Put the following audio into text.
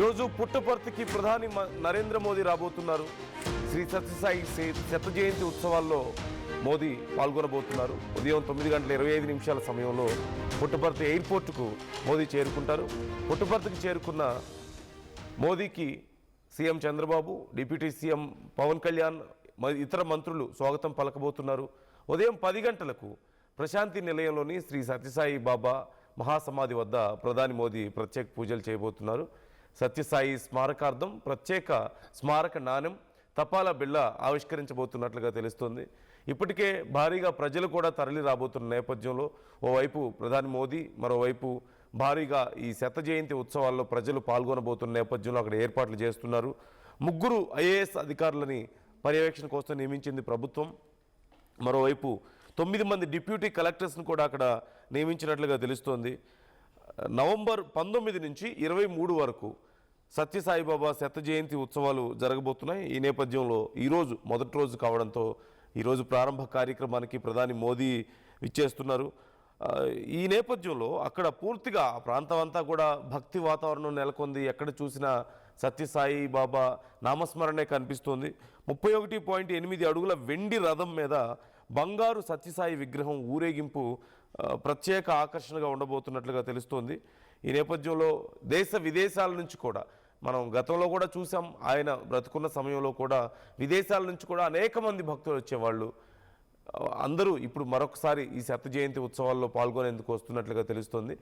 ఈరోజు పుట్టపర్తికి ప్రధాని నరేంద్ర మోదీ రాబోతున్నారు. శ్రీ సత్యసాయి శత జయంతి ఉత్సవాల్లో మోదీ పాల్గొనబోతున్నారు. ఉదయం 9:25 సమయంలో పుట్టపర్తి ఎయిర్పోర్టుకు మోదీ చేరుకుంటారు. పుట్టపర్తికి చేరుకున్న మోదీకి CM Chandrababu, deputy CM Pawan Kalyan, ఇతర మంత్రులు స్వాగతం పలకబోతున్నారు. ఉదయం 10 గంటలకు ప్రశాంతి నిలయంలోని శ్రీ సత్యసాయి బాబా మహాసమాధి వద్ద ప్రధాని మోదీ ప్రత్యేక పూజలు చేయబోతున్నారు. సత్యసాయి స్మారకార్థం ప్రత్యేక స్మారక నాణెం, తపాలా బిళ్ళ ఆవిష్కరించబోతున్నట్లుగా తెలుస్తోంది. ఇప్పటికే భారీగా ప్రజలు కూడా తరలి రాబోతున్న నేపథ్యంలో ఓవైపు ప్రధాని మోదీ, మరోవైపు భారీగా ఈ శత జయంతి ఉత్సవాల్లో ప్రజలు పాల్గొనబోతున్న నేపథ్యంలో అక్కడ ఏర్పాట్లు చేస్తున్నారు. 3 ఐఏఎస్ అధికారులని పర్యవేక్షణ కోసం నియమించింది ప్రభుత్వం. మరోవైపు 9 మంది డిప్యూటీ కలెక్టర్స్ను కూడా అక్కడ నియమించినట్లుగా తెలుస్తోంది. నవంబర్ 19 నుంచి 23 వరకు సత్యసాయిబాబా శత జయంతి ఉత్సవాలు జరగబోతున్నాయి. ఈ నేపథ్యంలో ఈరోజు మొదటి రోజు కావడంతో ఈరోజు ప్రారంభ కార్యక్రమానికి ప్రధాని మోదీ విచ్చేస్తున్నారు. ఈ నేపథ్యంలో అక్కడ పూర్తిగా ప్రాంతం అంతా కూడా భక్తి వాతావరణం నెలకొంది. ఎక్కడ చూసినా సత్యసాయి బాబా నామస్మరణే కనిపిస్తోంది. 31.8 అడుగుల వెండి రథం మీద బంగారు సత్యసాయి విగ్రహం ఊరేగింపు ప్రత్యేక ఆకర్షణగా ఉండబోతున్నట్లుగా తెలుస్తోంది. ఈ నేపథ్యంలో దేశ విదేశాల నుంచి కూడా, మనం గతంలో కూడా చూసాం, ఆయన బ్రతుకున్న సమయంలో కూడా విదేశాల నుంచి కూడా అనేక మంది భక్తులు వచ్చేవాళ్ళు. అందరూ ఇప్పుడు మరొకసారి ఈ శత జయంతి ఉత్సవాల్లో పాల్గొనేందుకు వస్తున్నట్లుగా తెలుస్తోంది.